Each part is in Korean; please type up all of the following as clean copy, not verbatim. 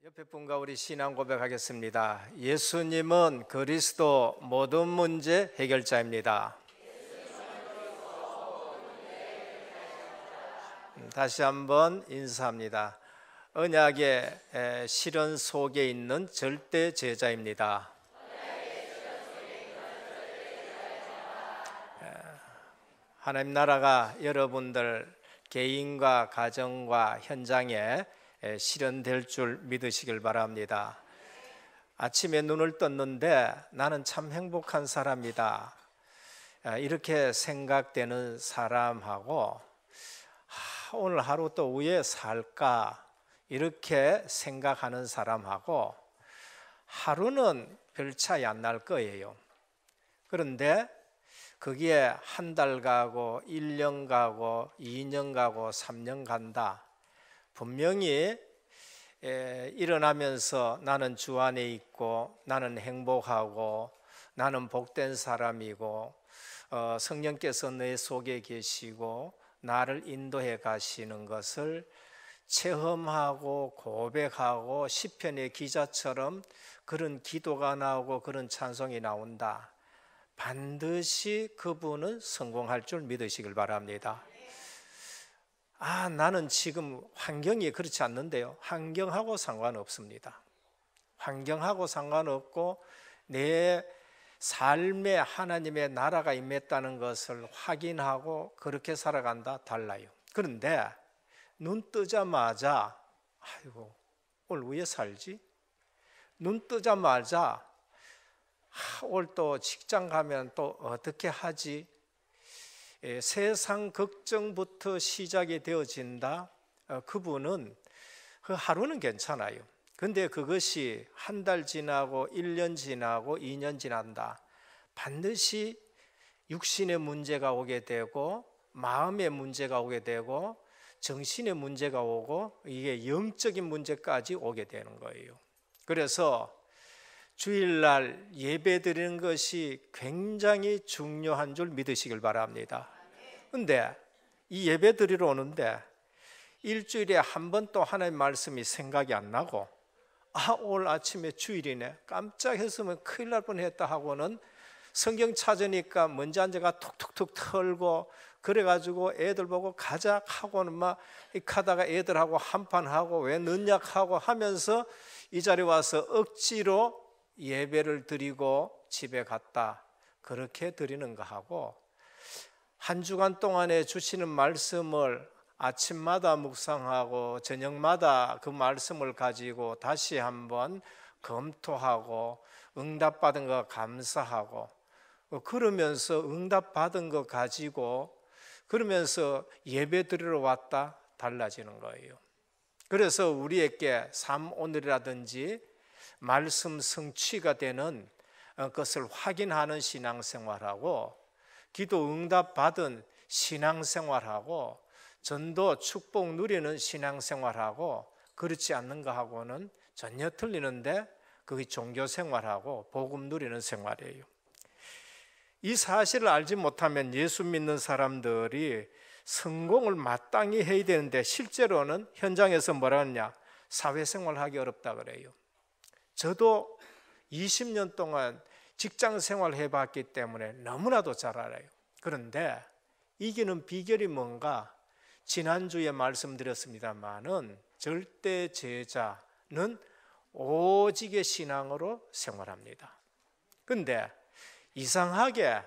옆에 분과 우리 신앙 고백하겠습니다. 예수님은 그리스도 모든 문제 해결자입니다. 다시 한번 인사합니다. 언약의 실현 속에 있는 절대 제자입니다. 하나님 나라가 여러분들 개인과 가정과 현장에 실현될 줄 믿으시길 바랍니다. 아침에 눈을 떴는데 나는 참 행복한 사람이다, 이렇게 생각되는 사람하고 오늘 하루 또 왜 살까 이렇게 생각하는 사람하고 하루는 별 차이 안 날 거예요. 그런데 거기에 한 달 가고 1년 가고 2년 가고 3년 간다. 분명히 일어나면서 나는 주 안에 있고 나는 행복하고 나는 복된 사람이고 성령께서 내 속에 계시고 나를 인도해 가시는 것을 체험하고 고백하고 시편의 기자처럼 그런 기도가 나오고 그런 찬송이 나온다. 반드시 그분은 성공할 줄 믿으시길 바랍니다. 나는 지금 환경이 그렇지 않는데요. 환경하고 상관없습니다. 환경하고 상관없고 내 삶에 하나님의 나라가 임했다는 것을 확인하고 그렇게 살아간다, 달라요. 그런데 눈 뜨자마자 아이고 오늘 왜 살지? 눈 뜨자마자 오늘 또 직장 가면 또 어떻게 하지? 세상 걱정부터 시작이 되어진다. 그분은 그 하루는 괜찮아요. 근데 그것이 한 달 지나고 1년 지나고 2년 지난다. 반드시 육신의 문제가 오게 되고 마음의 문제가 오게 되고 정신의 문제가 오고 이게 영적인 문제까지 오게 되는 거예요. 그래서 주일날 예배 드리는 것이 굉장히 중요한 줄 믿으시길 바랍니다. 그런데 이 예배 드리러 오는데 일주일에 한 번 또 하나님 말씀이 생각이 안 나고 오늘 아침에 주일이네, 깜짝 했으면 큰일 날 뻔했다 하고는 성경 찾으니까 먼지 앉아가 툭툭툭 털고 그래가지고 애들 보고 가자 하고는 막 가다가 애들하고 한판하고 왜 늦냐하고 하면서 이 자리에 와서 억지로 예배를 드리고 집에 갔다, 그렇게 드리는 거하고 한 주간 동안에 주시는 말씀을 아침마다 묵상하고 저녁마다 그 말씀을 가지고 다시 한번 검토하고 응답받은 거 감사하고 그러면서 응답받은 거 가지고 그러면서 예배 드리러 왔다, 달라지는 거예요. 그래서 우리에게 삶 오늘이라든지 말씀 성취가 되는 것을 확인하는 신앙생활하고 기도 응답받은 신앙생활하고 전도 축복 누리는 신앙생활하고 그렇지 않는 거하고는 전혀 틀리는데 그게 종교생활하고 복음 누리는 생활이에요. 이 사실을 알지 못하면 예수 믿는 사람들이 성공을 마땅히 해야 되는데 실제로는 현장에서 뭐라 하느냐, 사회생활하기 어렵다 그래요. 저도 20년 동안 직장생활 해봤기 때문에 너무나도 잘 알아요. 그런데 이기는 비결이 뭔가, 지난주에 말씀드렸습니다마는 절대 제자는 오직의 신앙으로 생활합니다. 그런데 이상하게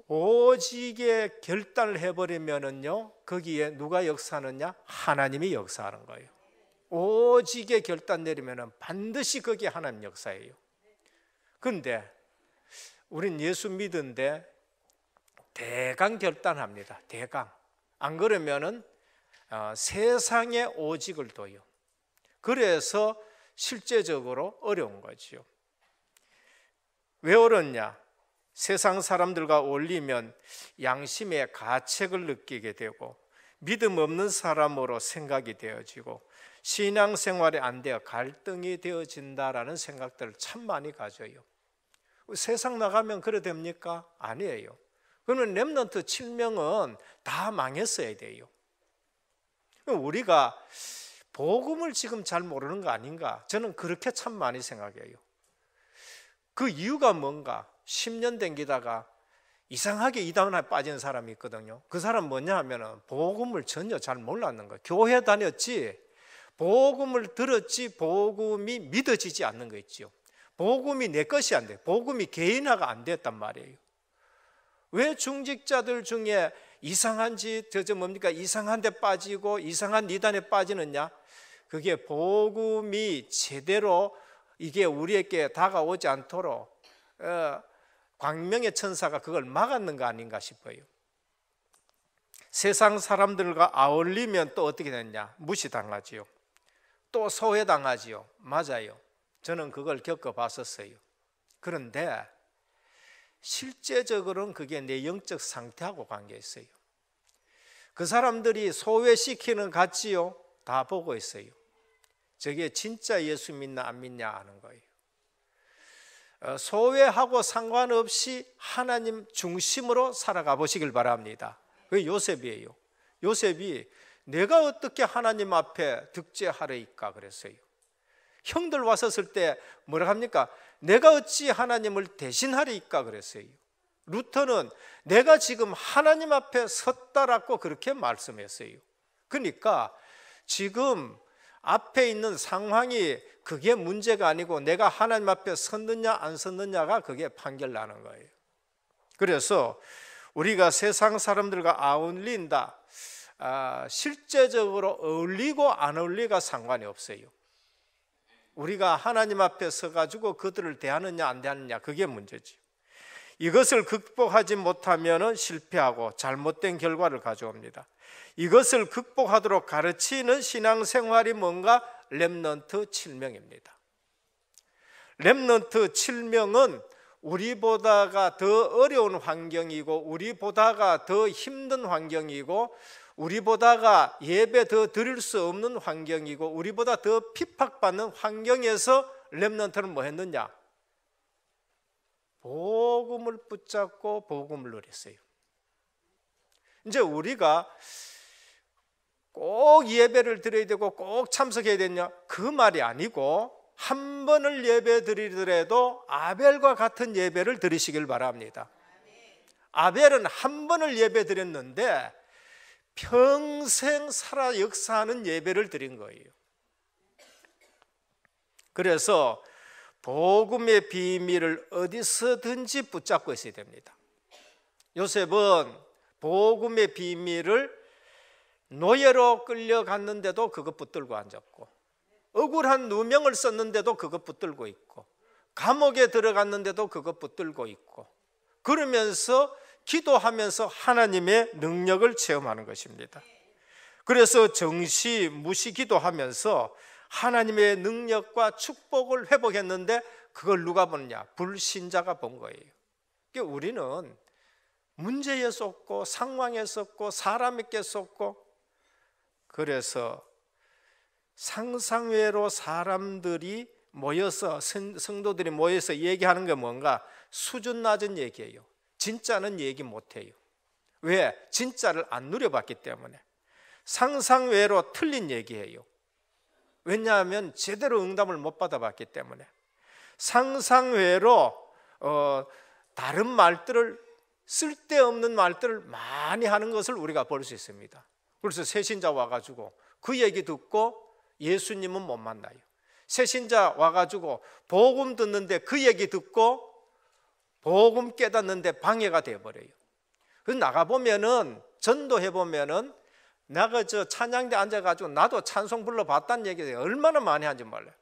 오직의 결단을 해버리면은요, 거기에 누가 역사하느냐? 하나님이 역사하는 거예요. 오직의 결단 내리면은 반드시 거기에 하나님 역사예요. 그런데 우린 예수 믿은데 대강 결단합니다. 대강. 안 그러면은 세상에 오직을 둬요. 그래서 실제적으로 어려운 거지요. 왜 어렵냐? 세상 사람들과 어울리면 양심의 가책을 느끼게 되고 믿음 없는 사람으로 생각이 되어지고 신앙생활이 안 되어 갈등이 되어진다라는 생각들을 참 많이 가져요. 세상 나가면 그래 됩니까? 아니에요. 그러면 렘넌트 7명은 다 망했어야 돼요. 우리가 복음을 지금 잘 모르는 거 아닌가? 저는 그렇게 참 많이 생각해요. 그 이유가 뭔가? 10년 댕기다가 이상하게 이단에 빠진 사람이 있거든요. 그 사람 뭐냐 하면은 복음을 전혀 잘 몰랐는 거예요. 교회 다녔지, 복음을 들었지, 복음이 믿어지지 않는 거 있죠. 복음이 내 것이 안 돼. 복음이 개인화가 안 됐단 말이에요. 왜 중직자들 중에 이상한 짓, 뭡니까? 이상한 데 빠지고 이상한 이단에 빠지느냐? 그게 복음이 제대로 이게 우리에게 다가오지 않도록 광명의 천사가 그걸 막았는 거 아닌가 싶어요. 세상 사람들과 아울리면 또 어떻게 되느냐? 무시당하지요. 또 소외당하지요. 맞아요. 저는 그걸 겪어봤었어요. 그런데 실제적으로는 그게 내 영적 상태하고 관계 있어요. 그 사람들이 소외시키는 가치요 다 보고 있어요. 저게 진짜 예수 믿나 안 믿냐 하는 거예요. 소외하고 상관없이 하나님 중심으로 살아가 보시길 바랍니다. 그게 요셉이에요. 요셉이 내가 어떻게 하나님 앞에 득죄하리이까 그랬어요. 형들 왔었을 때 뭐라 합니까? 내가 어찌 하나님을 대신하리이까 그랬어요. 루터는 내가 지금 하나님 앞에 섰다라고 그렇게 말씀했어요. 그러니까 지금 앞에 있는 상황이 그게 문제가 아니고 내가 하나님 앞에 섰느냐 안 섰느냐가 그게 판결나는 거예요. 그래서 우리가 세상 사람들과 어울린다, 실제적으로 어울리고 안 어울리가 상관이 없어요. 우리가 하나님 앞에 서가지고 그들을 대하느냐 안 대하느냐 그게 문제지. 이것을 극복하지 못하면 실패하고 잘못된 결과를 가져옵니다. 이것을 극복하도록 가르치는 신앙생활이 뭔가? 렘넌트 7명입니다. 렘넌트 7명은 우리보다가 더 어려운 환경이고 우리보다가 더 힘든 환경이고 우리보다가 예배 더 드릴 수 없는 환경이고 우리보다 더 핍박받는 환경에서 렘넌트는 뭐 했느냐? 복음을 붙잡고 복음을 누렸어요. 이제 우리가 꼭 예배를 드려야 되고 꼭 참석해야 되냐? 그 말이 아니고 한 번을 예배 드리더라도 아벨과 같은 예배를 드리시길 바랍니다. 아벨은 한 번을 예배 드렸는데 평생 살아 역사하는 예배를 드린 거예요. 그래서 복음의 비밀을 어디서든지 붙잡고 있어야 됩니다. 요셉은 복음의 비밀을 노예로 끌려갔는데도 그것 붙들고 앉았고 억울한 누명을 썼는데도 그것 붙들고 있고 감옥에 들어갔는데도 그것 붙들고 있고 그러면서 기도하면서 하나님의 능력을 체험하는 것입니다. 그래서 정시 무시 기도하면서 하나님의 능력과 축복을 회복했는데 그걸 누가 보느냐? 불신자가 본 거예요. 그러니까 우리는 문제에 쏟고 상황에 쏟고 사람에게 쏟고 그래서 상상외로 사람들이 모여서 성도들이 모여서 얘기하는 게 뭔가 수준 낮은 얘기예요. 진짜는 얘기 못해요. 왜? 진짜를 안 누려봤기 때문에. 상상외로 틀린 얘기예요. 왜냐하면 제대로 응답을 못 받아봤기 때문에. 상상외로 다른 말들을 쓸데없는 말들을 많이 하는 것을 우리가 볼 수 있습니다. 그래서 새신자 와가지고 그 얘기 듣고 예수님은 못 만나요. 새신자 와가지고 복음 듣는데 그 얘기 듣고 복음 깨닫는데 방해가 되어버려요. 그래서 나가보면은 전도해보면은 내가 저 찬양대 앉아가지고 나도 찬송 불러봤다는 얘기 얼마나 많이 하는지 몰라요.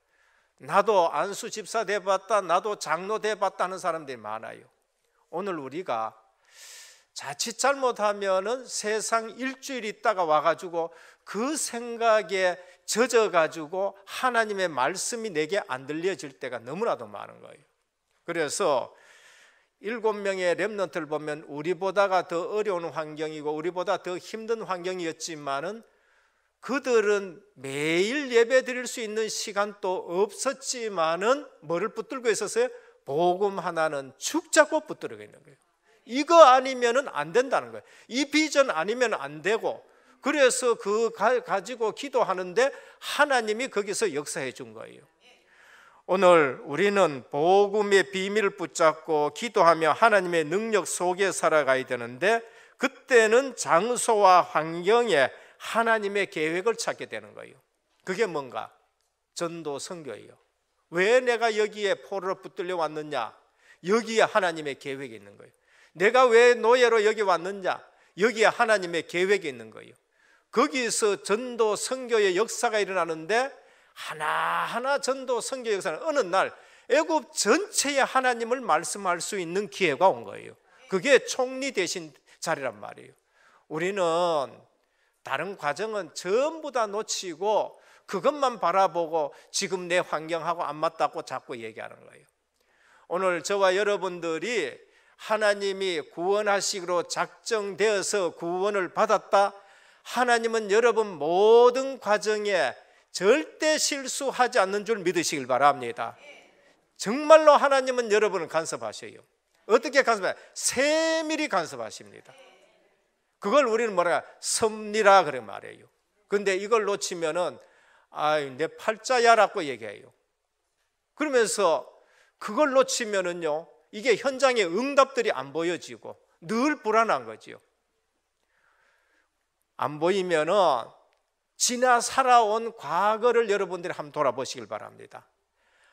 나도 안수 집사 돼봤다, 나도 장로 돼봤다 하는 사람들이 많아요. 오늘 우리가 자칫 잘못하면은 세상 일주일 있다가 와가지고 그 생각에 젖어가지고 하나님의 말씀이 내게 안 들려질 때가 너무나도 많은 거예요. 그래서 7명의 렘넌트를 보면 우리보다가 더 어려운 환경이고 우리보다 더 힘든 환경이었지만은 그들은 매일 예배 드릴 수 있는 시간도 없었지만은 뭐를 붙들고 있었어요? 복음 하나는 축 잡고 붙들고 있는 거예요. 이거 아니면은 안 된다는 거예요. 이 비전 아니면 안 되고 그래서 그 가지고 기도하는데 하나님이 거기서 역사해 준 거예요. 오늘 우리는 복음의 비밀을 붙잡고 기도하며 하나님의 능력 속에 살아가야 되는데, 그때는 장소와 환경에 하나님의 계획을 찾게 되는 거예요. 그게 뭔가? 전도 선교예요. 왜 내가 여기에 포로로 붙들려 왔느냐? 여기에 하나님의 계획이 있는 거예요. 내가 왜 노예로 여기 왔느냐? 여기에 하나님의 계획이 있는 거예요. 거기서 전도 선교의 역사가 일어나는데, 하나하나 전도 선교 역사는 어느 날 애굽 전체에 하나님을 말씀할 수 있는 기회가 온 거예요. 그게 총리 되신 자리란 말이에요. 우리는 다른 과정은 전부 다 놓치고 그것만 바라보고 지금 내 환경하고 안 맞다고 자꾸 얘기하는 거예요. 오늘 저와 여러분들이 하나님이 구원하시기로 작정되어서 구원을 받았다. 하나님은 여러분 모든 과정에 절대 실수하지 않는 줄 믿으시길 바랍니다. 정말로 하나님은 여러분을 간섭하셔요. 어떻게 간섭해요? 세밀히 간섭하십니다. 그걸 우리는 뭐라 섭리라 그래 말해요. 근데 이걸 놓치면은 내 팔자야라고 얘기해요. 그러면서 그걸 놓치면은요, 이게 현장의 응답들이 안 보여지고 늘 불안한 거지요. 안 보이면은 지나 살아온 과거를 여러분들이 한번 돌아보시길 바랍니다.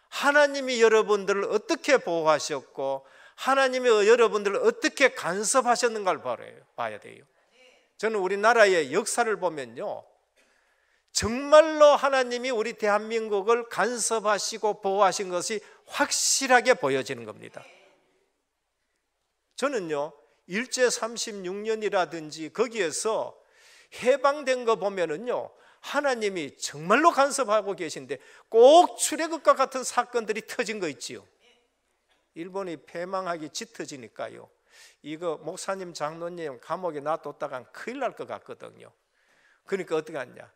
하나님이 여러분들을 어떻게 보호하셨고 하나님이 여러분들을 어떻게 간섭하셨는가를 봐야 돼요. 저는 우리나라의 역사를 보면요, 정말로 하나님이 우리 대한민국을 간섭하시고 보호하신 것이 확실하게 보여지는 겁니다. 저는요, 일제 36년이라든지 거기에서 해방된 거 보면은요, 하나님이 정말로 간섭하고 계신데 꼭 출애굽과 같은 사건들이 터진 거 있지요. 일본이 패망하기 짙어지니까요, 이거 목사님 장로님 감옥에 놔뒀다간 큰일 날 것 같거든요. 그러니까 어떻게 하냐,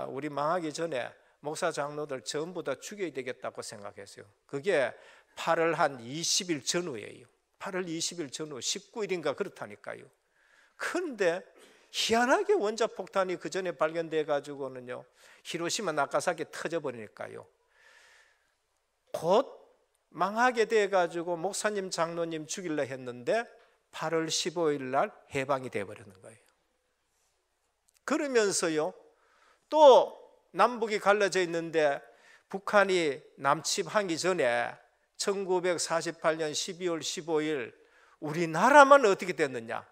우리 망하기 전에 목사 장로들 전부 다 죽여야 되겠다고 생각했어요. 그게 8월 한 20일 전후예요. 8월 20일 전후 19일인가 그렇다니까요. 그런데 희한하게 원자폭탄이 그 전에 발견돼 가지고는요, 히로시마 나가사키 터져버리니까요, 곧 망하게 돼 가지고 목사님 장로님 죽이려 했는데 8월 15일 날 해방이 돼 버리는 거예요. 그러면서요, 또 남북이 갈라져 있는데 북한이 남침하기 전에 1948년 12월 15일 우리나라만 어떻게 됐느냐?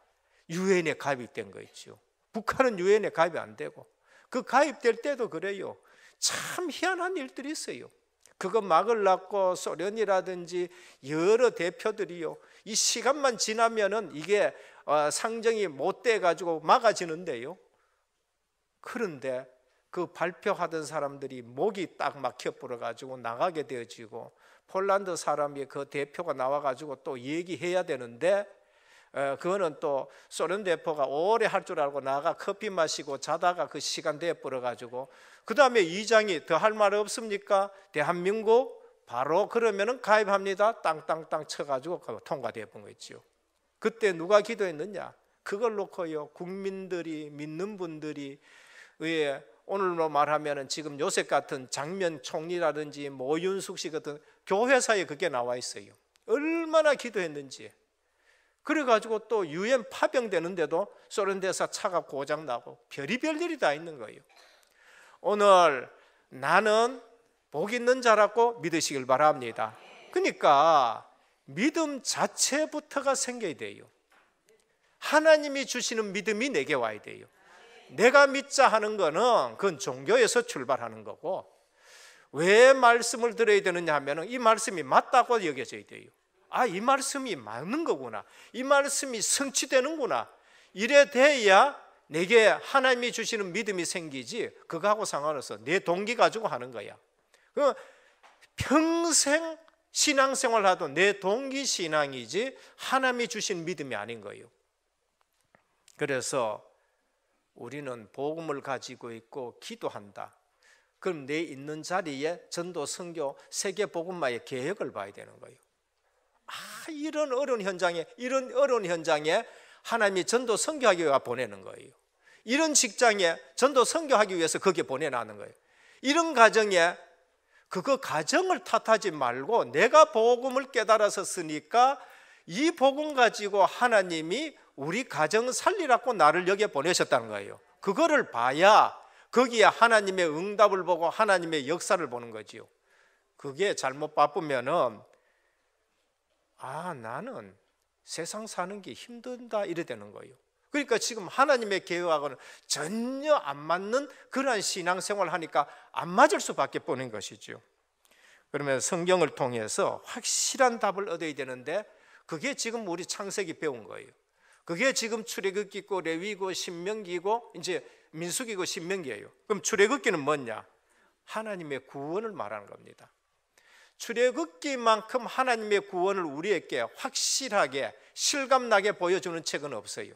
유엔에 가입된 거 있죠. 북한은 유엔에 가입이 안 되고, 그 가입될 때도 그래요. 참 희한한 일들이 있어요. 그거 막으려고 소련이라든지 여러 대표들이요, 이 시간만 지나면은 이게 상정이 못 돼 가지고 막아지는데요. 그런데 그 발표하던 사람들이 목이 딱 막혀 불어 가지고 나가게 되어지고, 폴란드 사람이 그 대표가 나와 가지고 또 얘기해야 되는데, 그거는 또 소련 대표가 오래 할 줄 알고 나가 커피 마시고 자다가 그 시간 돼 버려 가지고, 그 다음에 의장이 더 할 말 없습니까? 대한민국 바로 그러면은 가입합니다. 땅땅땅 쳐가지고 통과돼 본 거 있죠. 그때 누가 기도했느냐? 그걸 놓고요, 국민들이, 믿는 분들이, 오늘로 말하면은 지금 요셉 같은 장면 총리라든지 모윤숙 씨 같은 교회사에 그게 나와 있어요. 얼마나 기도했는지. 그래가지고 또 유엔 파병되는데도 소련 대사 차가 고장나고 별의별 일이 다 있는 거예요. 오늘 나는 복 있는 자라고 믿으시길 바랍니다. 그러니까 믿음 자체부터가 생겨야 돼요. 하나님이 주시는 믿음이 내게 와야 돼요. 내가 믿자 하는 거는 그건 종교에서 출발하는 거고, 왜 말씀을 들어야 되느냐 하면 이 말씀이 맞다고 여겨져야 돼요. 이 말씀이 맞는 거구나, 이 말씀이 성취되는구나, 이래 돼야 내게 하나님이 주시는 믿음이 생기지, 그거하고 상관없어. 내 동기 가지고 하는 거야. 평생 신앙생활 하도 내 동기 신앙이지 하나님이 주신 믿음이 아닌 거예요. 그래서 우리는 복음을 가지고 있고 기도한다. 그럼 내 있는 자리에 전도, 선교, 세계 복음화의 계획을 봐야 되는 거예요. 이런 어려운 현장에 하나님이 전도 선교하기 위해 보내는 거예요. 이런 직장에 전도 선교하기 위해서 거기에 보내놨는 거예요. 이런 가정에 그거 가정을 탓하지 말고 내가 복음을 깨달아서 쓰니까 이 복음 가지고 하나님이 우리 가정 살리라고 나를 여기에 보내셨다는 거예요. 그거를 봐야 거기에 하나님의 응답을 보고 하나님의 역사를 보는 거지요. 그게 잘못 바쁘면은 나는 세상 사는 게 힘든다 이래 되는 거예요. 그러니까 지금 하나님의 계획하고는 전혀 안 맞는 그러한 신앙생활을 하니까 안 맞을 수밖에 없는 것이죠. 그러면 성경을 통해서 확실한 답을 얻어야 되는데 그게 지금 우리 창세기 배운 거예요. 그게 지금 출애굽기고 레위기고 신명기고 이제 민수기고 신명기예요. 그럼 출애굽기는 뭐냐? 하나님의 구원을 말하는 겁니다. 출애굽기만큼 하나님의 구원을 우리에게 확실하게 실감나게 보여주는 책은 없어요.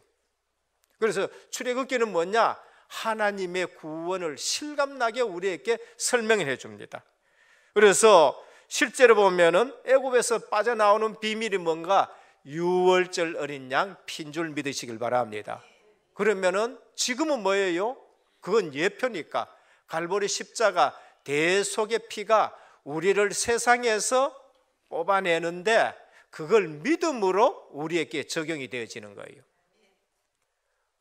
그래서 출애굽기는 뭐냐? 하나님의 구원을 실감나게 우리에게 설명해 줍니다. 그래서 실제로 보면은 애굽에서 빠져나오는 비밀이 뭔가 유월절 어린 양 피인 줄 믿으시길 바랍니다. 그러면은 지금은 뭐예요? 그건 예표니까 갈보리 십자가 대속의 피가 우리를 세상에서 뽑아내는데 그걸 믿음으로 우리에게 적용이 되어지는 거예요.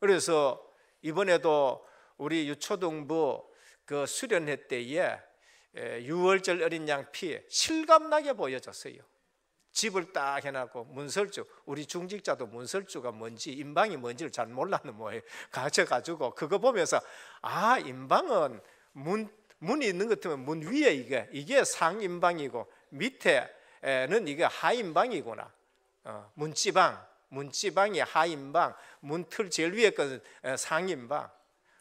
그래서 이번에도 우리 유초등부 그 수련회 때에 유월절 어린 양 피 실감나게 보여졌어요. 집을 딱 해놨고 문설주, 우리 중직자도 문설주가 뭔지 인방이 뭔지를 잘 몰랐는 뭐예요. 가져가지고 그거 보면서 인방은 문이 있는 것 같으면 문 위에 이게 상인방이고 밑에는 이게 하인방이구나. 문지방이 하인방, 문틀 제일 위에 건 상인방,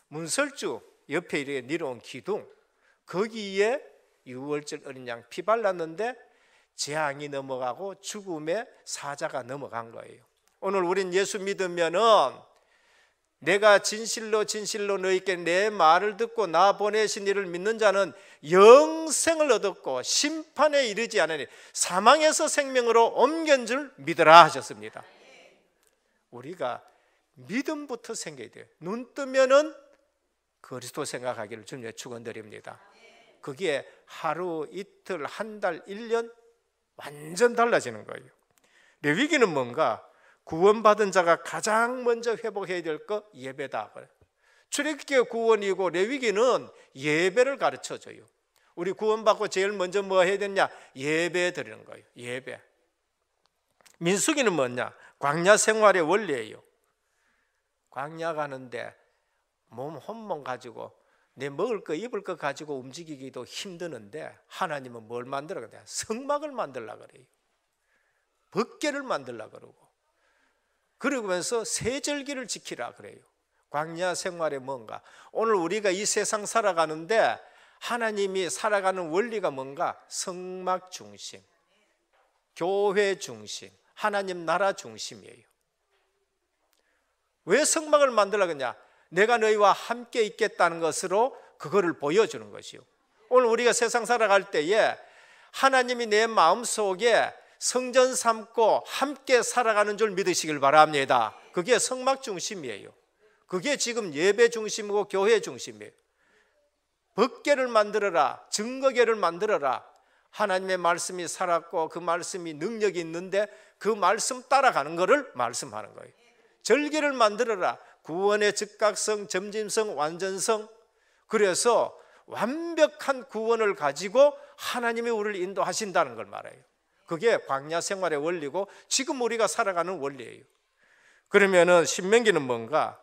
문설주 옆에 이렇게 내려온 기둥, 거기에 유월절 어린 양 피 발랐는데 재앙이 넘어가고 죽음의 사자가 넘어간 거예요. 오늘 우린 예수 믿으면은 내가 진실로 너희께 내 말을 듣고 나 보내신 이를 믿는 자는 영생을 얻었고 심판에 이르지 않으니 사망에서 생명으로 옮긴 줄 믿으라 하셨습니다. 우리가 믿음부터 생겨야 돼요. 눈 뜨면은 그리스도 생각하기를 주님의 축원드립니다. 그게 하루, 이틀, 한 달, 1년 완전 달라지는 거예요. 레위기는 뭔가 구원받은 자가 가장 먼저 회복해야 될 거 예배다. 출애굽기가 구원이고 레위기는 예배를 가르쳐줘요. 우리 구원받고 제일 먼저 뭐 해야 되냐? 예배 드리는 거예요. 예배. 민수기는 뭐냐? 광야 생활의 원리예요. 광야 가는데 혼몸 가지고 내 먹을 거 입을 거 가지고 움직이기도 힘드는데 하나님은 뭘 만들어 그래요? 성막을 만들라 그래요. 법궤를 만들라 그러고 그러면서 세절기를 지키라 그래요. 광야 생활에 뭔가 오늘 우리가 이 세상 살아가는데 하나님이 살아가는 원리가 뭔가 성막 중심, 교회 중심, 하나님 나라 중심이에요. 왜 성막을 만들라 그러냐? 내가 너희와 함께 있겠다는 것으로 그거를 보여주는 것이요. 오늘 우리가 세상 살아갈 때에 하나님이 내 마음속에 성전 삼고 함께 살아가는 줄 믿으시길 바랍니다. 그게 성막 중심이에요. 그게 지금 예배 중심이고 교회 중심이에요. 법궤를 만들어라, 증거궤를 만들어라. 하나님의 말씀이 살았고 그 말씀이 능력이 있는데 그 말씀 따라가는 것을 말씀하는 거예요. 절기를 만들어라. 구원의 즉각성, 점진성, 완전성. 그래서 완벽한 구원을 가지고 하나님이 우리를 인도하신다는 걸 말해요. 그게 광야 생활의 원리고 지금 우리가 살아가는 원리예요. 그러면은 신명기는 뭔가?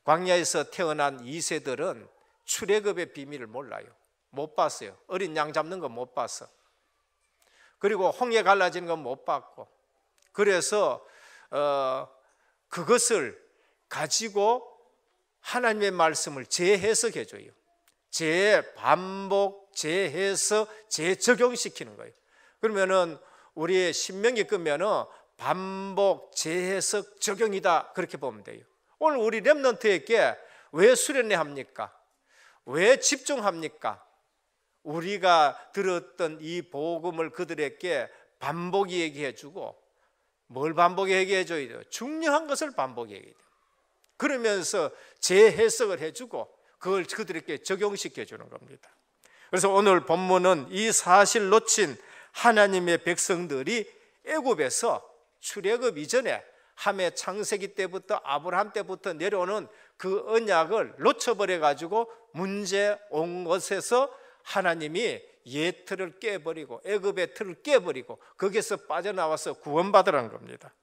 광야에서 태어난 2세들은 출애굽의 비밀을 몰라요. 못 봤어요. 어린 양 잡는 거 못 봤어. 그리고 홍해 갈라지는 건 못 봤고. 그래서 그것을 가지고 하나님의 말씀을 재해석해 줘요. 재반복, 재해석, 재적용시키는 거예요. 그러면은 우리의 신명기 끄면은 반복, 재해석, 적용이다 그렇게 보면 돼요. 오늘 우리 렘넌트에게 왜 수련회 합니까? 왜 집중합니까? 우리가 들었던 이 복음을 그들에게 반복 얘기해 주고 뭘 반복 얘기해 줘야 돼요? 중요한 것을 반복 얘기해 돼요. 그러면서 재해석을 해주고 그걸 그들에게 적용시켜 주는 겁니다. 그래서 오늘 본문은 이 사실 놓친 하나님의 백성들이 애굽에서 출애굽 이전에 함의 창세기 때부터 아브라함 때부터 내려오는 그 언약을 놓쳐버려 가지고 문제 온 것에서 하나님이 옛틀을 깨버리고 애굽의 틀을 깨버리고 거기에서 빠져나와서 구원받으라는 겁니다.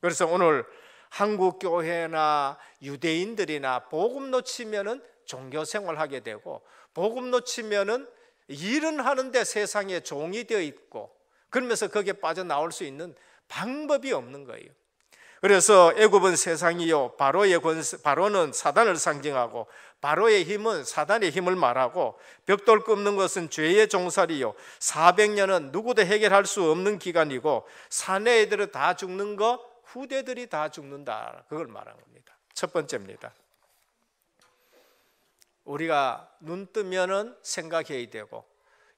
그래서 오늘 한국 교회나 유대인들이나 복음 놓치면은 종교 생활하게 되고 복음 놓치면은 일은 하는데 세상에 종이 되어 있고 그러면서 거기에 빠져나올 수 있는 방법이 없는 거예요. 그래서 애굽은 세상이요 바로는 사단을 상징하고 바로의 힘은 사단의 힘을 말하고 벽돌 굽는 것은 죄의 종살이요 400년은 누구도 해결할 수 없는 기간이고 사내 애들은 다 죽는 거 후대들이 다 죽는다, 그걸 말한 겁니다. 첫 번째입니다. 우리가 눈 뜨면은 생각해야 되고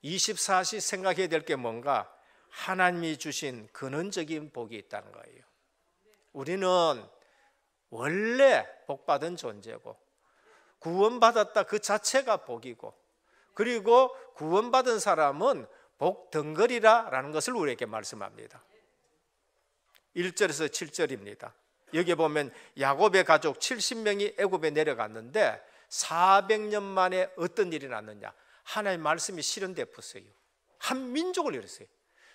24시 생각해야 될 게 뭔가? 하나님이 주신 근원적인 복이 있다는 거예요. 우리는 원래 복받은 존재고 구원받았다 그 자체가 복이고 그리고 구원받은 사람은 복덩거리라라는 것을 우리에게 말씀합니다. 1절에서 7절입니다. 여기 보면 야곱의 가족 70명이 애굽에 내려갔는데 400년 만에 어떤 일이 났느냐? 하나님의 말씀이 실현돼 버렸어요. 한 민족을 이뤘어요.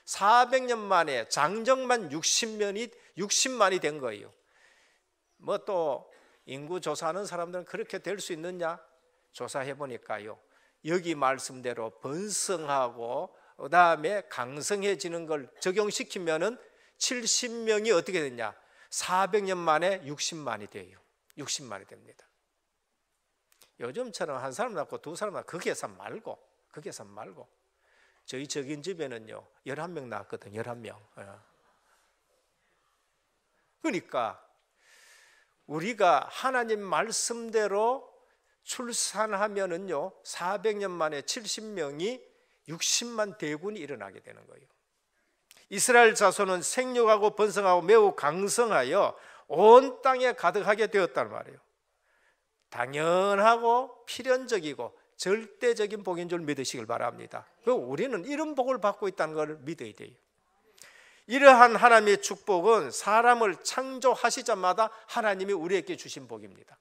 400년 만에 장정만 60만이 된 거예요. 뭐 또 인구 조사하는 사람들은 그렇게 될 수 있느냐? 조사해 보니까요. 여기 말씀대로 번성하고 그다음에 강성해지는 걸 적용시키면은 70명이 어떻게 됐냐? 400년 만에 60만이 돼요. 60만이 됩니다. 요즘처럼 한 사람 낳고 두 사람 낳고 그 계산 말고 저희 적인 집에는요 11명 낳았거든. 11명. 그러니까 우리가 하나님 말씀대로 출산하면은요 400년 만에 70명이 60만 대군이 일어나게 되는 거예요. 이스라엘 자손은 생육하고 번성하고 매우 강성하여 온 땅에 가득하게 되었단 말이에요. 당연하고 필연적이고 절대적인 복인 줄 믿으시길 바랍니다. 우리는 이런 복을 받고 있다는 걸 믿어야 돼요. 이러한 하나님의 축복은 사람을 창조하시자마자 하나님이 우리에게 주신 복입니다.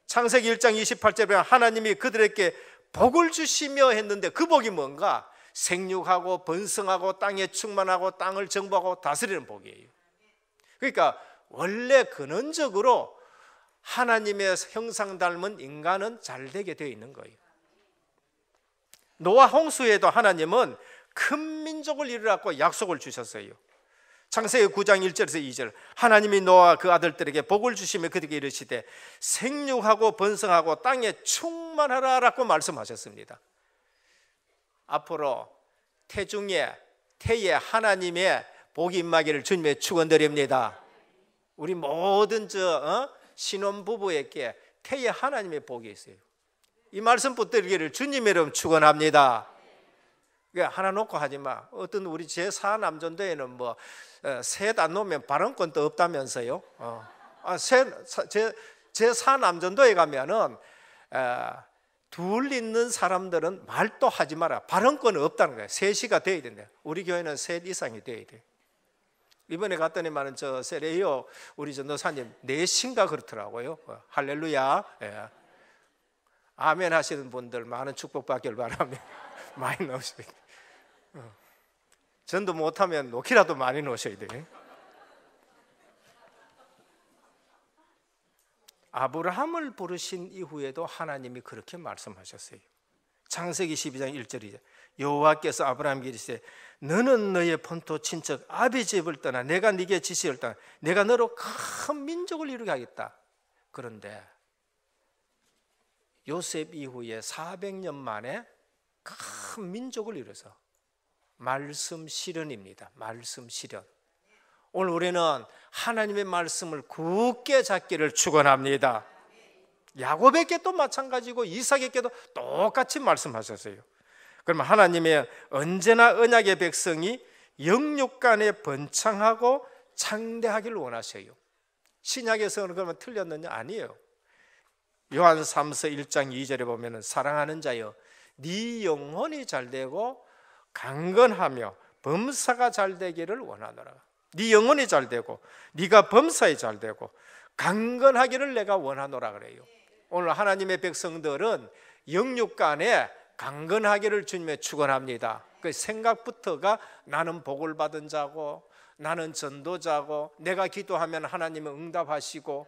창세기 1장 28절에 하나님이 그들에게 복을 주시며 했는데 그 복이 뭔가? 생육하고 번성하고 땅에 충만하고 땅을 정복하고 다스리는 복이에요. 그러니까 원래 근원적으로 하나님의 형상 닮은 인간은 잘 되게 되어 있는 거예요. 노아 홍수에도 하나님은 큰 민족을 이루라고 약속을 주셨어요. 창세기 9장 1절에서 2절 하나님이 노아와 그 아들들에게 복을 주시며 그들에게 이르시되 생육하고 번성하고 땅에 충만하라라고 말씀하셨습니다. 앞으로 태에 하나님의 복이 임하기를 주님의 축원드립니다. 우리 모든 신혼부부에게 태에 하나님의 복이 있어요. 이 말씀 붙들기를 주님의 이름 축원합니다. 하나 놓고 하지 마. 어떤 우리 제4 남전도에는 뭐 셋 안 놓으면 발언권도 없다면서요. 제4 남전도에 가면은 둘 있는 사람들은 말도 하지 마라. 발언권은 없다는 거예요. 셋이가 돼야 된다. 우리 교회는 셋 이상이 돼야 돼. 이번에 갔더니만은 저 세레이오 우리 전도사님 넷인가 그렇더라고요. 할렐루야. 예. 아멘 하시는 분들 많은 축복받길 바랍니다. 많이 넣으시고 전도 못하면 놓기라도 많이 놓으셔야 돼요. 아브라함을 부르신 이후에도 하나님이 그렇게 말씀하셨어요. 창세기 12장 1절이죠. 여호와께서 아브라함에게 이르시되 너는 너의 본토 친척 아비 집을 떠나 내가 네게 지시를 떠나 내가 너로 큰 민족을 이루게 하겠다. 그런데 요셉 이후에 400년 만에 큰 민족을 이뤄서 말씀 실현입니다. 말씀 실현. 오늘 우리는 하나님의 말씀을 굳게 잡기를 축원합니다. 야곱에게도 마찬가지고 이삭에게도 똑같이 말씀하셨어요. 그러면 하나님의 언제나 언약의 백성이 영육 간에 번창하고 창대하기를 원하셔요. 신약에서는 그러면 틀렸느냐? 아니에요. 요한 3서 1장 2절에 보면은 사랑하는 자여 네 영혼이 잘되고 강건하며 범사가 잘되기를 원하노라. 네 영혼이 잘되고 네가 범사에 잘되고 강건하기를 내가 원하노라 그래요. 오늘 하나님의 백성들은 영육간에 강건하기를 주님에 축원합니다. 그 생각부터가 나는 복을 받은 자고 나는 전도자고 내가 기도하면 하나님은 응답하시고,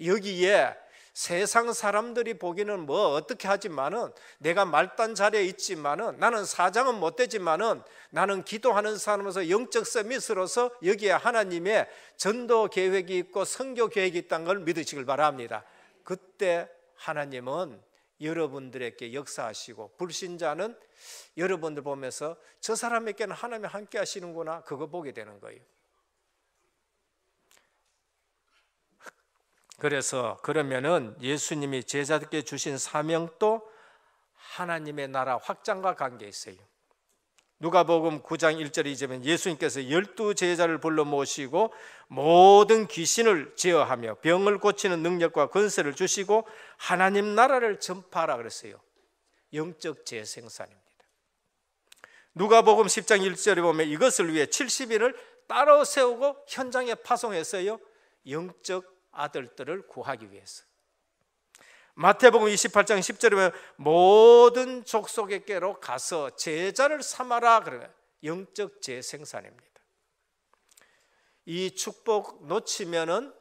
여기에 세상 사람들이 보기는 뭐 어떻게 하지만은 내가 말단 자리에 있지만은 나는 사장은 못 되지만은 나는 기도하는 사람으로서 영적 서밋으로서 여기에 하나님의 전도 계획이 있고 선교 계획이 있다는 걸 믿으시길 바랍니다. 그때 하나님은 여러분들에게 역사하시고, 불신자는 여러분들 보면서 저 사람에게는 하나님이 함께 하시는구나, 그거 보게 되는 거예요. 그래서 그러면은 예수님이 제자들께 주신 사명도 하나님의 나라 확장과 관계 있어요. 누가복음 9장 1절 2절에 예수님께서 12 제자를 불러 모시고 모든 귀신을 제어하며 병을 고치는 능력과 권세를 주시고 하나님 나라를 전파하라 그랬어요. 영적 재생산입니다. 누가복음 10장 1절에 보면 이것을 위해 70인을 따로 세우고 현장에 파송했어요. 영적 아들들을 구하기 위해서. 마태복음 28장 10절에 보면 모든 족속에게로 가서 제자를 삼아라 그래요. 영적 재생산입니다. 이 축복 놓치면은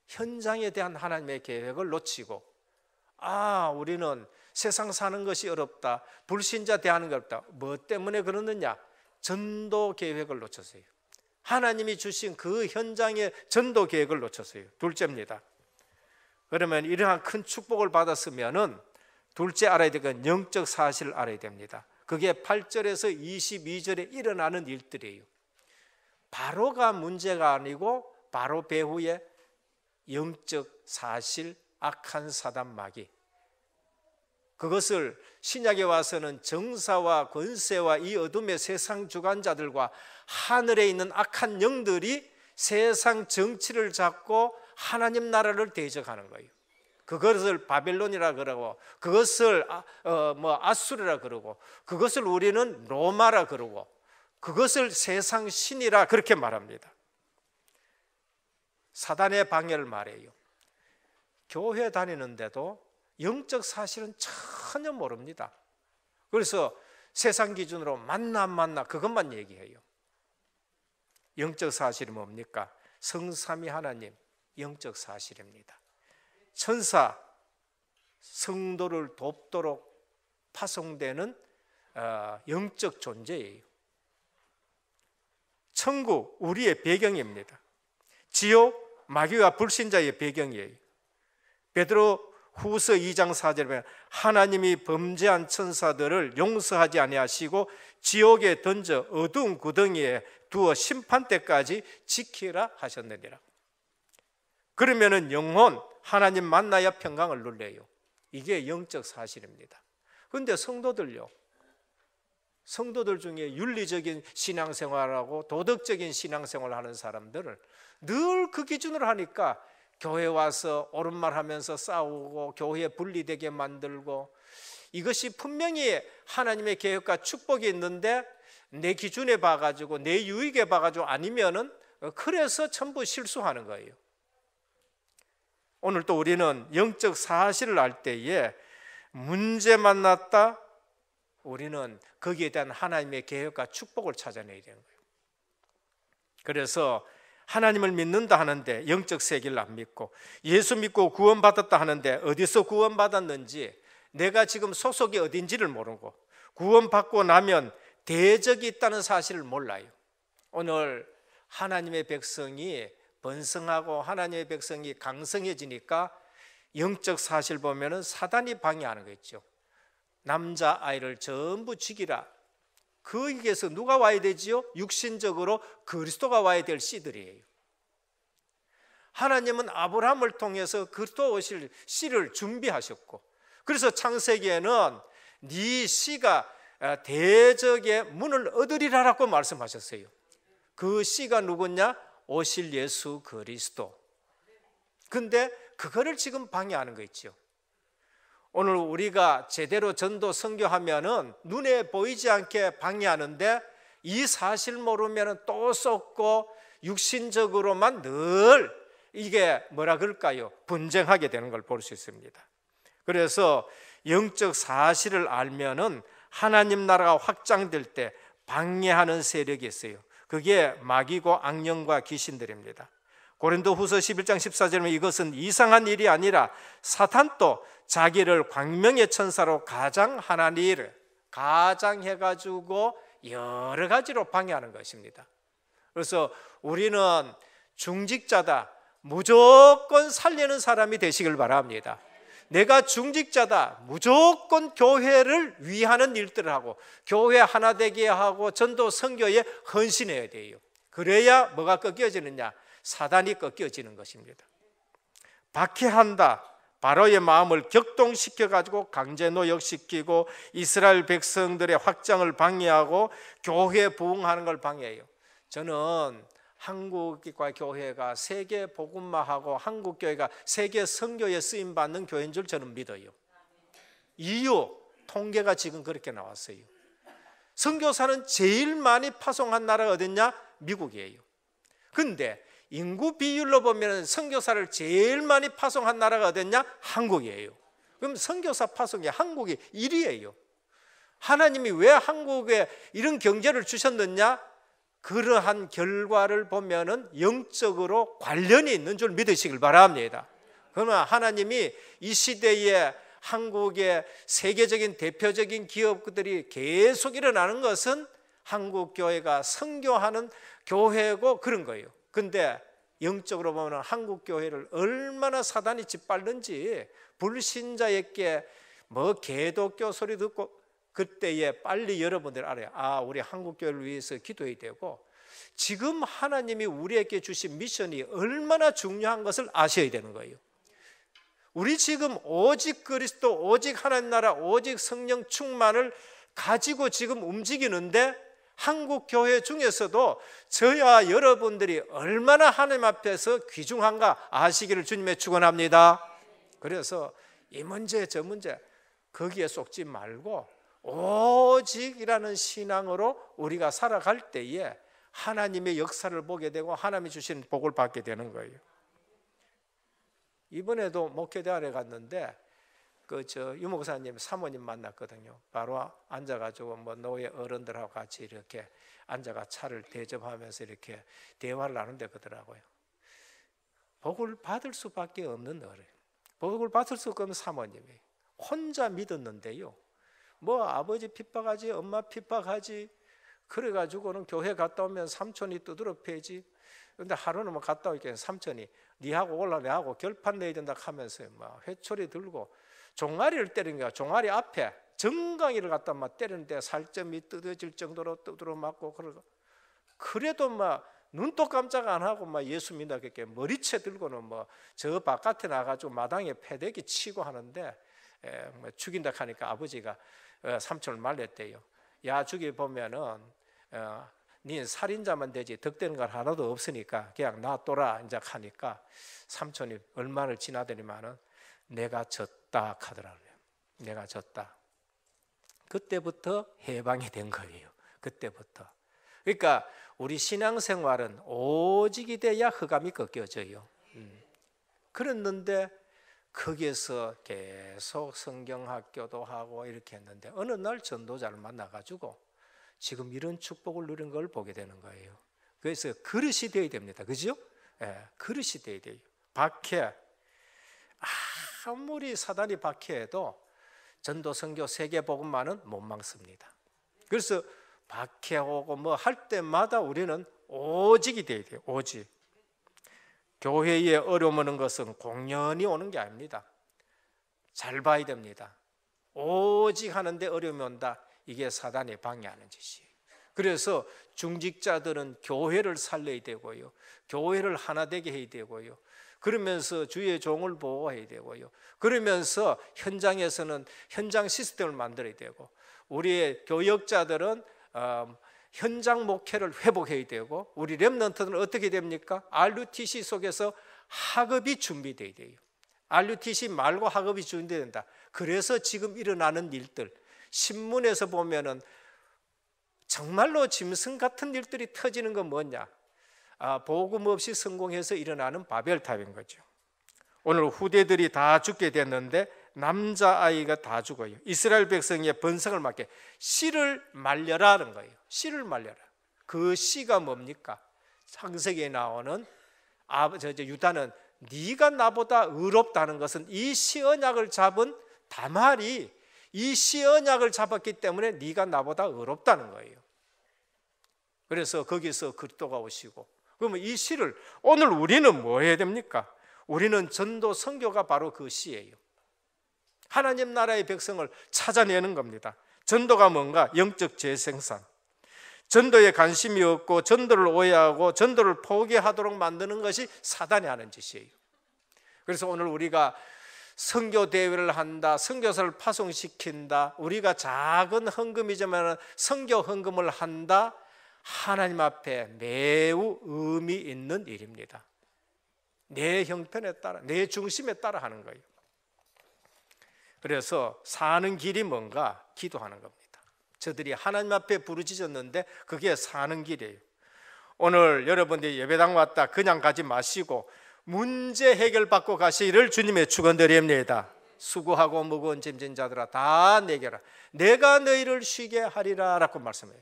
현장에 대한 하나님의 계획을 놓치고, 우리는 세상 사는 것이 어렵다, 불신자 대하는 게 어렵다. 뭐 때문에 그러느냐? 전도 계획을 놓쳤어요. 하나님이 주신 그 현장의 전도 계획을 놓쳤어요. 둘째입니다. 그러면 이러한 큰 축복을 받았으면은 둘째 알아야 될 건 영적 사실을 알아야 됩니다. 그게 8절에서 22절에 일어나는 일들이에요. 바로가 문제가 아니고 바로 배후에 영적 사실, 악한 사단 마귀, 그것을 신약에 와서는 정사와 권세와 이 어둠의 세상 주관자들과 하늘에 있는 악한 영들이 세상 정치를 잡고 하나님 나라를 대적하는 거예요. 그것을 바벨론이라 그러고, 그것을 아수르라 그러고, 그것을 우리는 로마라 그러고, 그것을 세상 신이라 그렇게 말합니다. 사단의 방해를 말해요. 교회 다니는데도 영적 사실은 전혀 모릅니다. 그래서 세상 기준으로 만나 안 만나 그것만 얘기해요. 영적 사실이 뭡니까? 성삼위 하나님, 영적 사실입니다. 천사, 성도를 돕도록 파송되는 영적 존재예요. 천국, 우리의 배경입니다. 지옥, 마귀와 불신자의 배경이에요. 베드로 후서 2장 4절에 보면 하나님이 범죄한 천사들을 용서하지 아니하시고 지옥에 던져 어두운 구덩이에 두어 심판 때까지 지키라 하셨느니라. 그러면은 영혼 하나님 만나야 평강을 누려요. 이게 영적 사실입니다. 그런데 성도들 중에 윤리적인 신앙생활하고 도덕적인 신앙생활을 하는 사람들을 늘 그 기준으로 하니까 교회 와서 옳은 말 하면서 싸우고 교회 분리되게 만들고, 이것이 분명히 하나님의 계획과 축복이 있는데 내 기준에 봐가지고 내 유익에 봐가지고 아니면은 그래서 전부 실수하는 거예요. 오늘 또 우리는 영적 사실을 알 때에 문제 만났다, 우리는 거기에 대한 하나님의 계획과 축복을 찾아내야 되는 거예요. 그래서 하나님을 믿는다 하는데 영적 세계를 안 믿고, 예수 믿고 구원받았다 하는데 어디서 구원받았는지, 내가 지금 소속이 어딘지를 모르고, 구원받고 나면 대적이 있다는 사실을 몰라요. 오늘 하나님의 백성이 번성하고 하나님의 백성이 강성해지니까 영적 사실 보면은 사단이 방해하는 거 있죠. 남자아이를 전부 죽이라. 거기에서 누가 와야 되지요? 육신적으로 그리스도가 와야 될 씨들이에요. 하나님은 아브라함을 통해서 그리스도 오실 씨를 준비하셨고, 그래서 창세기에는 네 씨가 대적의 문을 얻으리라라고 말씀하셨어요. 그 씨가 누구냐? 오실 예수 그리스도. 근데 그거를 지금 방해하는 거 있죠. 오늘 우리가 제대로 전도 선교하면은 눈에 보이지 않게 방해하는데 이 사실 모르면은 또 쏟고 육신적으로만 늘 이게 뭐라 그럴까요? 분쟁하게 되는 걸 볼 수 있습니다. 그래서 영적 사실을 알면은 하나님 나라가 확장될 때 방해하는 세력이 있어요. 그게 마귀고 악령과 귀신들입니다. 고린도후서 11장 14절에 이것은 이상한 일이 아니라 사탄도 자기를 광명의 천사로 가장하나니 가장해가지고 여러 가지로 방해하는 것입니다. 그래서 우리는 중직자다, 무조건 살리는 사람이 되시길 바랍니다. 내가 중직자다, 무조건 교회를 위하는 일들을 하고 교회 하나 되게 하고 전도 선교에 헌신해야 돼요. 그래야 뭐가 꺾여지느냐? 사단이 꺾여지는 것입니다. 박해한다, 바로의 마음을 격동시켜가지고 강제 노역시키고 이스라엘 백성들의 확장을 방해하고 교회 부흥하는 걸 방해해요. 저는 한국과 교회가 세계 복음화하고 한국 교회가 세계 선교에 쓰임 받는 교회인 줄 저는 믿어요. 이유, 통계가 지금 그렇게 나왔어요. 선교사는 제일 많이 파송한 나라가 어딨냐? 미국이에요. 근데 인구 비율로 보면 선교사를 제일 많이 파송한 나라가 어딨냐? 한국이에요. 그럼 선교사 파송이 한국이 1위예요. 하나님이 왜 한국에 이런 경제를 주셨느냐? 그러한 결과를 보면은 영적으로 관련이 있는 줄 믿으시길 바랍니다. 그러면 하나님이 이 시대에 한국의 세계적인 대표적인 기업들이 계속 일어나는 것은 한국 교회가 선교하는 교회고 그런 거예요. 근데 영적으로 보면 한국 교회를 얼마나 사단이 짓밟는지 불신자에게 뭐 개독교 소리 듣고 그때에 빨리 여러분들 알아요. 아, 우리 한국 교회를 위해서 기도해야 되고 지금 하나님이 우리에게 주신 미션이 얼마나 중요한 것을 아셔야 되는 거예요. 우리 지금 오직 그리스도, 오직 하나님 나라, 오직 성령 충만을 가지고 지금 움직이는데 한국 교회 중에서도 저야 여러분들이 얼마나 하나님 앞에서 귀중한가 아시기를 주님의 축원합니다. 그래서 이 문제 저 문제 거기에 쏙지 말고 오직이라는 신앙으로 우리가 살아갈 때에 하나님의 역사를 보게 되고 하나님이 주신 복을 받게 되는 거예요. 이번에도 목회대학에 갔는데 유목사님 사모님 만났거든요. 바로 앉아가지고 뭐 노예 어른들하고 같이 이렇게 앉아가 차를 대접하면서 이렇게 대화를 나눈데 그러더라고요. 복을 받을 수밖에 없는 어른, 복을 받을 수 없는 사모님이 혼자 믿었는데요. 뭐 아버지 핍박하지, 엄마 핍박하지, 그래가지고는 교회 갔다 오면 삼촌이 두드러 패지. 근데 하루는 뭐 갔다 오니까 삼촌이 니하고 올라 내하고 결판 내야 된다 하면서 막 회초리 들고 종아리를 때리는 거야. 종아리 앞에 정강이를 갖다 막 때리는데 살점이 뜯어질 정도로 두드러 맞고 그러고 그래도 막 눈도 깜짝 안 하고 막 예수 믿다겠게 머리채 들고는 뭐 저 바깥에 나가지고 마당에 패대기 치고 하는데 뭐 죽인다 하니까 아버지가 삼촌을 말렸대요. 야, 저기 보면은 니 살인자만 되지 덕되는 건 하나도 없으니까 그냥 놔둬라 이제 하니까 삼촌이 얼마를 지나더니만은 내가 졌다 하더라고요. 내가 졌다. 그때부터 해방이 된 거예요. 그때부터. 그러니까 우리 신앙생활은 오직이 돼야 흑암이 꺾여져요. 그랬는데 거기에서 계속 성경학교도 하고 이렇게 했는데 어느 날 전도자를 만나가지고 지금 이런 축복을 누린 걸 보게 되는 거예요. 그래서 그릇이 되어야 됩니다. 그죠? 예, 그릇이 되어야 돼요. 박해, 아무리 사단이 박해해도 전도 선교 세계 복음만은 못 막습니다. 그래서 박해오고 뭐 할 때마다 우리는 오직이 되어야 돼요. 오직. 교회에 어려움 오는 것은 공연히 오는 게 아닙니다. 잘 봐야 됩니다. 오직 하는데 어려움이 온다. 이게 사단이 방해하는 짓이에요. 그래서 중직자들은 교회를 살려야 되고요. 교회를 하나 되게 해야 되고요. 그러면서 주의 종을 보호해야 되고요. 그러면서 현장에서는 현장 시스템을 만들어야 되고 우리의 교역자들은 현장 목회를 회복해야 되고 우리 렘넌트들은 어떻게 됩니까? RUTC 속에서 학업이 준비돼야 돼요. RUTC 말고 학업이 준비돼야 된다. 그래서 지금 일어나는 일들, 신문에서 보면은 정말로 짐승 같은 일들이 터지는 건 뭐냐? 복음 없이 성공해서 일어나는 바벨탑인 거죠. 오늘 후대들이 다 죽게 됐는데 남자아이가 다 죽어요. 이스라엘 백성의 번성을 막게 씨를 말려라는 거예요. 씨를 말려라. 그 씨가 뭡니까? 창세기에 나오는 유다는 네가 나보다 의롭다는 것은 이 씨 언약을 잡은 다말이 이 씨 언약을 잡았기 때문에 네가 나보다 의롭다는 거예요. 그래서 거기서 그리스도가 오시고, 그러면 이 씨를 오늘 우리는 뭐 해야 됩니까? 우리는 전도 선교가 바로 그 씨예요. 하나님 나라의 백성을 찾아내는 겁니다. 전도가 뭔가? 영적 재생산. 전도에 관심이 없고 전도를 오해하고 전도를 포기하도록 만드는 것이 사단이 하는 짓이에요. 그래서 오늘 우리가 선교 대회를 한다, 선교사를 파송시킨다, 우리가 작은 헌금이지만 선교 헌금을 한다, 하나님 앞에 매우 의미 있는 일입니다. 내 형편에 따라, 내 중심에 따라 하는 거예요. 그래서 사는 길이 뭔가? 기도하는 겁니다. 저들이 하나님 앞에 부르짖었는데 그게 사는 길이에요. 오늘 여러분들이 예배당 왔다 그냥 가지 마시고 문제 해결받고 가시기를 주님의 축원드립니다. 수고하고 무거운 짐진 자들아 다 내게라, 내가 너희를 쉬게 하리라 라고 말씀해요.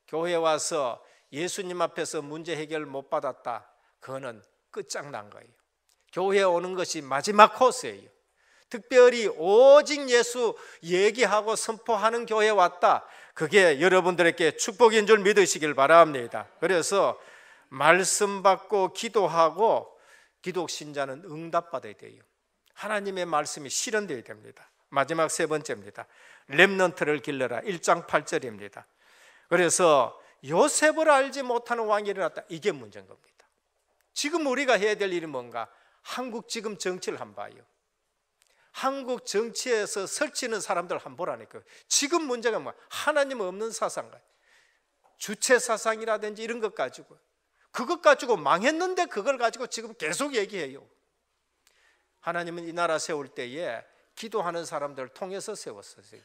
교회에 와서 예수님 앞에서 문제 해결 못 받았다, 그거는 끝장난 거예요. 교회에 오는 것이 마지막 코스예요. 특별히 오직 예수 얘기하고 선포하는 교회에 왔다, 그게 여러분들에게 축복인 줄 믿으시길 바랍니다. 그래서 말씀 받고 기도하고 기독신자는 응답받아야 돼요. 하나님의 말씀이 실현되어야 됩니다. 마지막 세 번째입니다. 렘넌트를 길러라. 1장 8절입니다. 그래서 요셉을 알지 못하는 왕이 일어났다, 이게 문제인 겁니다. 지금 우리가 해야 될 일이 뭔가? 한국 지금 정치를 한번 봐요. 한국 정치에서 설치는 사람들 한번 보라니까요. 지금 문제가 뭐야? 하나님 없는 사상, 주체 사상이라든지 이런 것 가지고, 그것 가지고 망했는데 그걸 가지고 지금 계속 얘기해요. 하나님은 이 나라 세울 때에 기도하는 사람들을 통해서 세웠어요.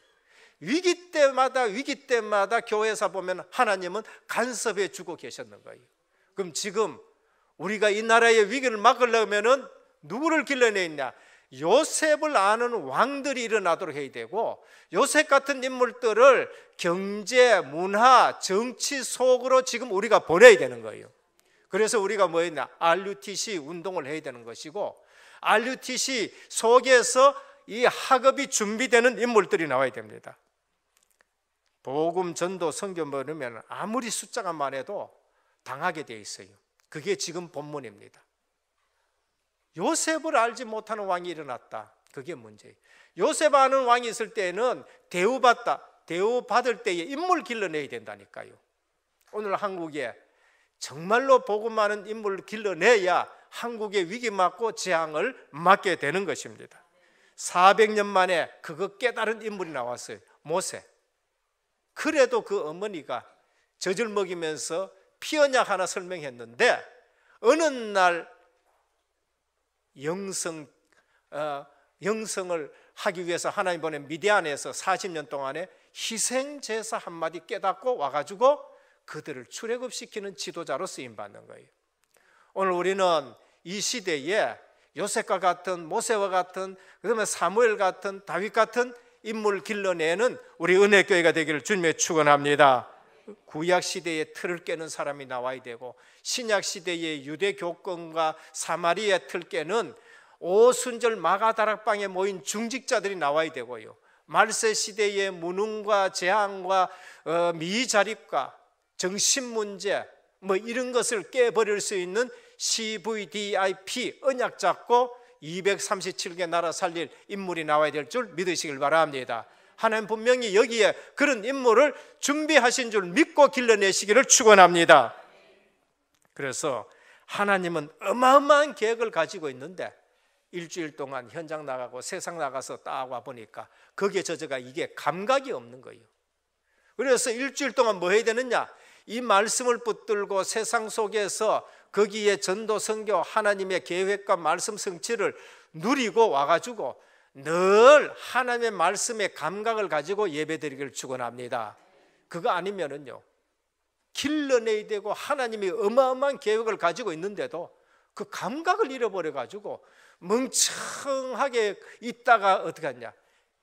위기 때마다 교회에서 보면 하나님은 간섭해 주고 계셨는 거예요. 그럼 지금 우리가 이 나라의 위기를 막으려면 누구를 길러내야 있냐? 요셉을 아는 왕들이 일어나도록 해야 되고, 요셉 같은 인물들을 경제, 문화, 정치 속으로 지금 우리가 보내야 되는 거예요. 그래서 우리가 뭐 했냐? RUTC 운동을 해야 되는 것이고, RUTC 속에서 이 학업이 준비되는 인물들이 나와야 됩니다. 복음, 전도, 선교 모르면 아무리 숫자가 많아도 당하게 돼 있어요. 그게 지금 본문입니다. 요셉을 알지 못하는 왕이 일어났다, 그게 문제예요. 요셉 아는 왕이 있을 때는 대우받을 때에 인물 길러내야 된다니까요. 오늘 한국에 정말로 복음 많은 인물을 길러내야 한국의 위기 맞고 재앙을 막게 되는 것입니다. 400년 만에 그거 깨달은 인물이 나왔어요. 모세. 그래도 그 어머니가 젖을 먹이면서 피언약 하나 설명했는데, 어느 날 영성을 하기 위해서 하나님 보낸 미디안에서 40년 동안에 희생제사 한마디 깨닫고 와가지고 그들을 출애굽시키는 지도자로 쓰임받는 거예요. 오늘 우리는 이 시대에 요셉과 같은, 모세와 같은, 그다음에 사무엘 같은, 다윗 같은 인물을 길러내는 우리 은혜교회가 되기를 주님의 축원합니다. 구약 시대의 틀을 깨는 사람이 나와야 되고, 신약 시대의 유대 교권과 사마리아의 틀 깨는 오순절 마가다락방에 모인 중직자들이 나와야 되고요, 말세 시대의 무능과 재앙과 미자립과 정신문제 이런 것을 깨버릴 수 있는 CVDIP 언약 잡고 237개 나라 살릴 인물이 나와야 될 줄 믿으시길 바랍니다. 하나님 분명히 여기에 그런 인물을 준비하신 줄 믿고 길러내시기를 축원합니다. 그래서 하나님은 어마어마한 계획을 가지고 있는데 일주일 동안 현장 나가고 세상 나가서 딱 와보니까 거기에 저자가 이게 감각이 없는 거예요. 그래서 일주일 동안 뭐 해야 되느냐? 이 말씀을 붙들고 세상 속에서 거기에 전도 선교 하나님의 계획과 말씀 성취를 누리고 와가지고 늘 하나님의 말씀의 감각을 가지고 예배드리기를 축원합니다. 그거 아니면은요, 길러내야 되고 하나님이 어마어마한 계획을 가지고 있는데도 그 감각을 잃어버려 가지고 멍청하게 있다가 어떻게 하냐,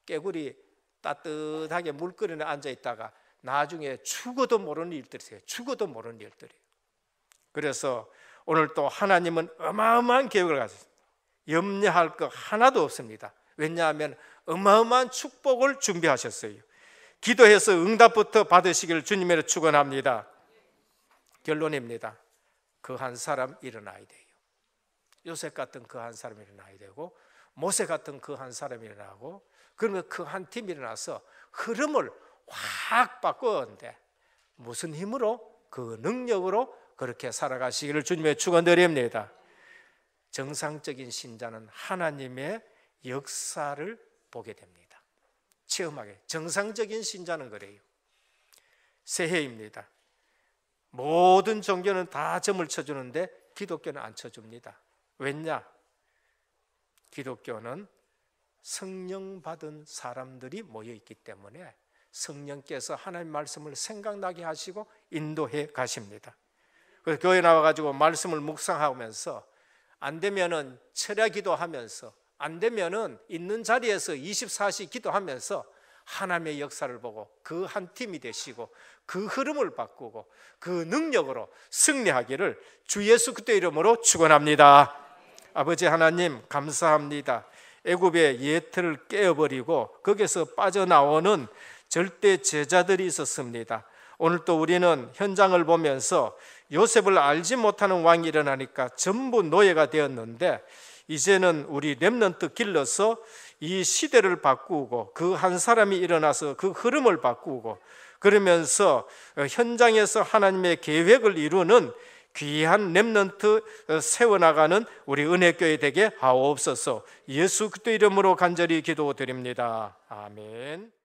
깨구리 따뜻하게 물거리에 앉아 있다가 나중에 죽어도 모르는 일들이세요. 죽어도 모르는 일들이. 그래서 오늘 또 하나님은 어마어마한 계획을 가지고 있습니다. 염려할 것 하나도 없습니다. 왜냐하면 어마어마한 축복을 준비하셨어요. 기도해서 응답부터 받으시기를 주님으로 축원합니다. 결론입니다. 그 한 사람 일어나야 돼요. 요셉 같은 그 한 사람이 일어나야 되고, 모세 같은 그 한 사람이 일어나고, 그러면 그 한 팀이 일어나서 흐름을 확 바꾸는데 무슨 힘으로? 그 능력으로 그렇게 살아가시기를 주님의 축원드립니다. 정상적인 신자는 하나님의 역사를 보게 됩니다. 체험하게. 정상적인 신자는 그래요. 새해입니다. 모든 종교는 다 점을 쳐주는데 기독교는 안 쳐줍니다. 왜냐? 기독교는 성령 받은 사람들이 모여 있기 때문에 성령께서 하나님 말씀을 생각나게 하시고 인도해 가십니다. 그래서 교회 나와가지고 말씀을 묵상하면서 안 되면은 철야 기도하면서, 안 되면은 있는 자리에서 24시 기도하면서 하나님의 역사를 보고 그 한 팀이 되시고 그 흐름을 바꾸고 그 능력으로 승리하기를 주 예수 그리스도의 이름으로 축원합니다. 아버지 하나님 감사합니다. 애굽의 예틀을 깨어버리고 거기서 빠져나오는 절대 제자들이 있었습니다. 오늘 또 우리는 현장을 보면서 요셉을 알지 못하는 왕이 일어나니까 전부 노예가 되었는데, 이제는 우리 렘넌트 길러서 이 시대를 바꾸고 그 한 사람이 일어나서 그 흐름을 바꾸고, 그러면서 현장에서 하나님의 계획을 이루는 귀한 렘넌트 세워나가는 우리 은혜교회 되게 하옵소서. 예수 그리스도 이름으로 간절히 기도드립니다. 아멘.